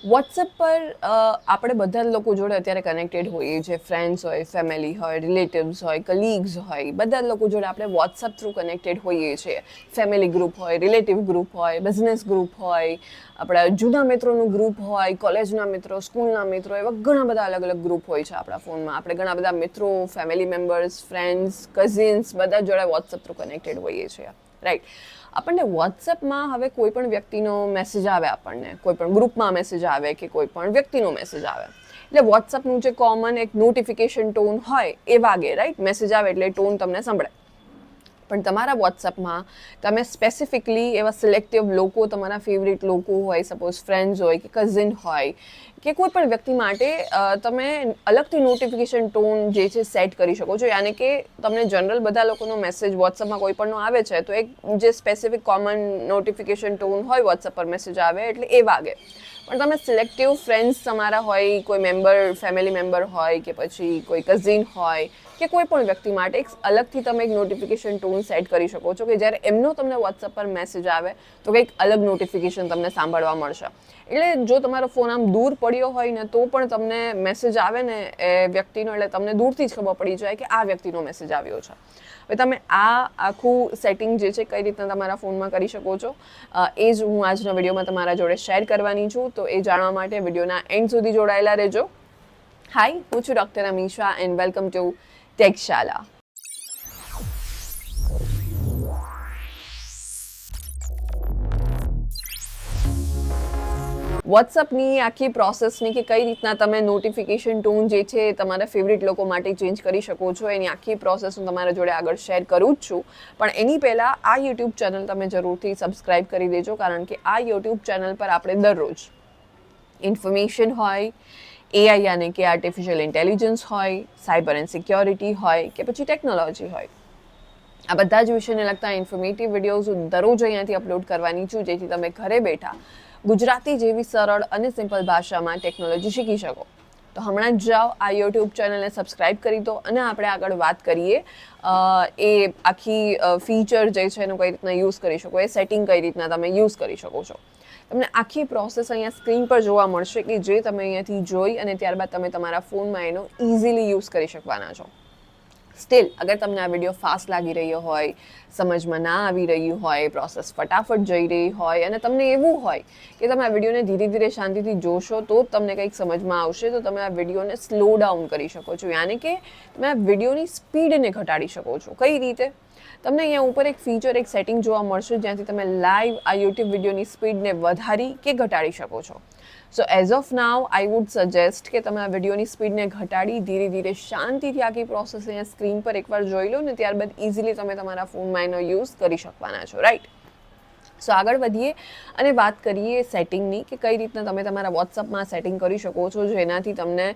WhatsApp પર આપણે બધા જ લોકો જોડે અત્યારે કનેક્ટેડ હોઈએ છીએ. ફ્રેન્ડ્સ હોય, ફેમિલી હોય, રિલેટિવ્સ હોય, કલીગ્સ હોય, બધા જ લોકો જોડે આપણે વોટ્સએપ થ્રુ કનેક્ટેડ હોઈએ છીએ. ફેમિલી ગ્રુપ હોય, રિલેટિવ ગ્રુપ હોય, બિઝનેસ ગ્રુપ હોય, આપણા જૂના મિત્રોનું ગ્રુપ હોય, કોલેજના મિત્રો, સ્કૂલના મિત્રો, એવા ઘણા બધા અલગ અલગ ગ્રુપ હોય છે આપણા ફોનમાં. આપણે ઘણા બધા મિત્રો, ફેમિલી મેમ્બર્સ, ફ્રેન્ડ્સ, કઝિન્સ બધા જોડે વોટ્સએપ થ્રુ કનેક્ટેડ હોઈએ છીએ, રાઈટ. આપણને વોટ્સએપમાં હવે કોઈ પણ વ્યક્તિનો મેસેજ આવે, આપણને કોઈ પણ ગ્રુપમાં મેસેજ આવે કે કોઈ પણ વ્યક્તિનો મેસેજ આવે, એટલે વોટ્સએપનું જે કોમન એક નોટિફિકેશન ટોન હોય એ વાગે, રાઈટ. મેસેજ આવે એટલે ટોન તમને સંભળાય. પણ તમારા વોટ્સએપમાં તમે સ્પેસિફિકલી એવા સિલેક્ટિવ લોકો, તમારા ફેવરિટ લોકો હોય, સપોઝ ફ્રેન્ડ્સ હોય કે કઝિન હોય કે કોઈ પણ વ્યક્તિ માટે તમે અલગથી નોટિફિકેશન ટોન જે છે સેટ કરી શકો છો. યાની કે તમને જનરલ બધા લોકોનો મેસેજ વોટ્સએપમાં કોઈ પણનો આવે છે તો એક જે સ્પેસિફિક કોમન નોટિફિકેશન ટોન હોય વોટ્સએપ પર મેસેજ આવે એટલે એ વાગે. પણ તમે સિલેક્ટિવ ફ્રેન્ડ્સ તમારા હોય, કોઈ મેમ્બર, ફેમિલી મેમ્બર હોય કે પછી કોઈ કઝિન હોય કે કોઈ પણ વ્યક્તિ માટે એક અલગથી તમે એક નોટિફિકેશન ટોન સેટ કરી શકો છો કે જ્યારે એમનો તમને વોટ્સએપ પર મેસેજ આવે તો કંઈક અલગ નોટિફિકેશન તમને સાંભળવા મળશે. એટલે જો તમારો ફોન આમ દૂર પડ્યો હોય ને તો પણ તમને મેસેજ આવે ને એ વ્યક્તિનો, એટલે તમને દૂરથી જ ખબર પડી જાય કે આ વ્યક્તિનો મેસેજ આવ્યો છે. હવે તમે આ આખું સેટિંગ જે છે કઈ રીતના તમારા ફોનમાં કરી શકો છો એ જ હું આજના વિડીયોમાં તમારા જોડે શેર કરવાની છું. તો એ જાણવા માટે વિડીયોના એન્ડ સુધી જોડાયેલા રહેજો. હાય, હું છું doctor Amisha and welcome to Techshala. વોટ્સઅપની આખી પ્રોસેસની કે કઈ રીતના તમે નોટિફિકેશન ટોન જે છે તમારા ફેવરિટ લોકો માટે ચેન્જ કરી શકો છો, એની આખી પ્રોસેસ હું તમારા જોડે આગળ શેર કરું જ છું. પણ એની પહેલાં આ યુટ્યુબ ચેનલ તમે જરૂરથી સબસ્ક્રાઈબ કરી દેજો, કારણ કે આ યુટ્યુબ ચેનલ પર આપણે દરરોજ ઇન્ફોર્મેશન હોય, એઆઈ યાની કે આર્ટિફિશિયલ ઇન્ટેલિજન્સ હોય, સાયબર એન્ડ સિક્યોરિટી હોય કે પછી ટેકનોલોજી હોય, આ બધા જ વિષયને લગતા ઇન્ફોર્મેટિવ વિડીયોઝ હું દરરોજ અહીંયાથી અપલોડ કરવાની છું, જેથી તમે ઘરે બેઠા ગુજરાતી જેવી સરળ અને સિમ્પલ ભાષામાં ટેકનોલોજી શીખી શકો. તો હમણાં જ જાઓ, આ યુટ્યુબ ચેનલને સબસ્ક્રાઈબ કરી દો અને આપણે આગળ વાત કરીએ એ આખી ફીચર જે છે એનો કઈ રીતના યુઝ કરી શકો, એ સેટિંગ કઈ રીતના તમે યુઝ કરી શકો છો. તમને આખી પ્રોસેસ અહીંયા સ્ક્રીન પર જોવા મળશે કે જે તમે અહીંયાથી જોઈ અને ત્યારબાદ તમે તમારા ફોનમાં એનો ઇઝીલી યુઝ કરી શકવાના છો. સ્ટીલ અગર તમને આ વિડીયો ફાસ્ટ લાગી રહ્યો હોય, સમજમાં ના આવી રહ્યું હોય, પ્રોસેસ ફટાફટ જઈ રહી હોય અને તમને એવું હોય કે તમે આ વિડીયોને ધીરે ધીરે શાંતિથી જોશો તો જ તમને કંઈક સમજમાં આવશે, તો તમે આ વિડીયોને સ્લો ડાઉન કરી શકો છો. યાની કે તમે આ વિડીયોની સ્પીડને ઘટાડી શકો છો. કઈ રીતે? તમને અહીંયા ઉપર એક ફીચર, એક સેટિંગ જોવા મળશે જ્યાંથી તમે લાઈવ આ યુટ્યુબ વિડીયોની સ્પીડને વધારી કે ઘટાડી શકો છો. સો as of now I would suggest કે તમે આ વિડીયોની સ્પીડને ઘટાડી ધીરે ધીરે શાંતિથી આખી પ્રોસેસ અહીંયા સ્ક્રીન પર એકવાર જોઈ લો ને ત્યારબાદ ઇઝીલી તમે તમારા ફોનમાં એનો યુઝ કરી શકવાના છો, રાઈટ. સો આગળ વધીએ અને વાત કરીએ સેટિંગની કે કઈ રીતના તમે તમારા વોટ્સઅપમાં સેટિંગ કરી શકો છો જેનાથી તમને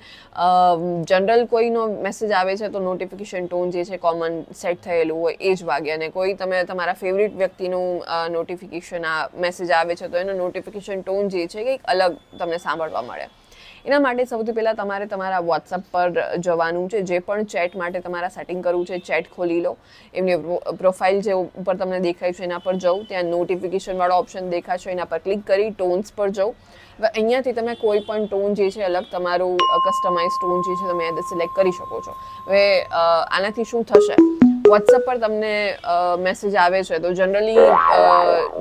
જનરલ કોઈનો મેસેજ આવે છે તો નોટિફિકેશન ટોન જે છે કોમન સેટ થયેલું હોય એ જ વાગે, અને કોઈ તમે તમારા ફેવરિટ વ્યક્તિનું નોટિફિકેશન મેસેજ આવે છે તો એનો નોટિફિકેશન ટોન જે છે કંઈક અલગ તમને સાંભળવા મળે. એના માટે સૌથી પહેલાં તમારે તમારા વોટ્સઅપ પર જવાનું છે. જે પણ ચેટ માટે તમારા સેટિંગ કરવું છે, ચેટ ખોલી લો. એમની પ્રોફાઇલ જે ઉપર તમને દેખાય છે એના પર જાઓ, ત્યાં નોટિફિકેશનવાળો ઓપ્શન દેખાશે એના પર ક્લિક કરી ટોન્સ પર જાઓ. હવે અહીંયાથી તમે કોઈ પણ ટોન જે છે અલગ તમારું કસ્ટમાઇઝ ટોન જે છે તમે અહીંયા સિલેક્ટ કરી શકો છો. હવે આનાથી શું થશે, વોટ્સઅપ પર તમને મેસેજ આવે છે તો જનરલી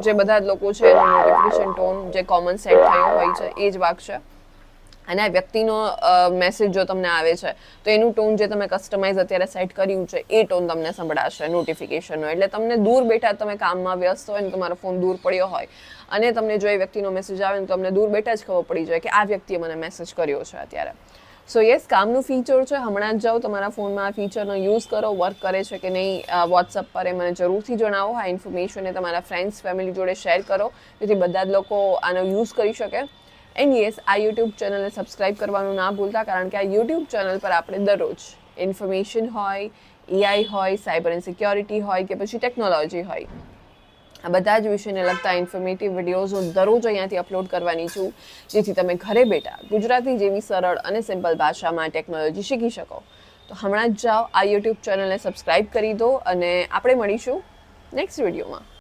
જે બધા જ લોકો છે એનો નોટિફિકેશન ટોન જે કોમન સેટ થયો હોય છે એ જ વાગશે. અને આ વ્યક્તિનો મેસેજ જો તમને આવે છે તો એનું ટોન જે તમે કસ્ટમાઇઝ અત્યારે સેટ કર્યું છે એ ટોન તમને સંભળાશે નોટિફિકેશનનો. એટલે તમને દૂર બેઠા તમે કામમાં વ્યસ્ત હોય ને તમારો ફોન દૂર પડ્યો હોય અને તમને જો એ વ્યક્તિનો મેસેજ આવે ને તો તમને દૂર બેઠા જ ખબર પડી જાય કે આ વ્યક્તિએ મને મેસેજ કર્યો છે અત્યારે. સો યસ, કામનું ફીચર છે. હમણાં જ જાઓ, તમારા ફોનમાં આ ફીચરનો યુઝ કરો, વર્ક કરે છે કે નહીં વોટ્સઅપ પર એ મને જરૂરથી જણાવો. આ ઇન્ફોર્મેશન એ તમારા ફ્રેન્ડ્સ, ફેમિલી જોડે શેર કરો જેથી બધા જ લોકો આનો યુઝ કરી શકે. એન્ડ યસ, આ યુટ્યુબ ચેનલને સબસ્ક્રાઈબ કરવાનું ના ભૂલતા, કારણ કે આ યુટ્યુબ ચેનલ પર આપણે દરરોજ ઇન્ફોર્મેશન હોય, એઆઈ હોય, સાયબર એન્ડ સિક્યોરિટી હોય કે પછી ટેકનોલોજી હોય, આ બધા જ વિષયને લગતા ઇન્ફોર્મેટિવ વિડીયોઝ હું દરરોજ અહીંયાથી અપલોડ કરવાની છું, જેથી તમે ઘરે બેઠા ગુજરાતી જેવી સરળ અને સિમ્પલ ભાષામાં ટેકનોલોજી શીખી શકો. તો હમણાં જ જાઓ, આ યુટ્યુબ ચેનલને સબસ્ક્રાઈબ કરી દો અને આપણે મળીશું નેક્સ્ટ વિડીયોમાં.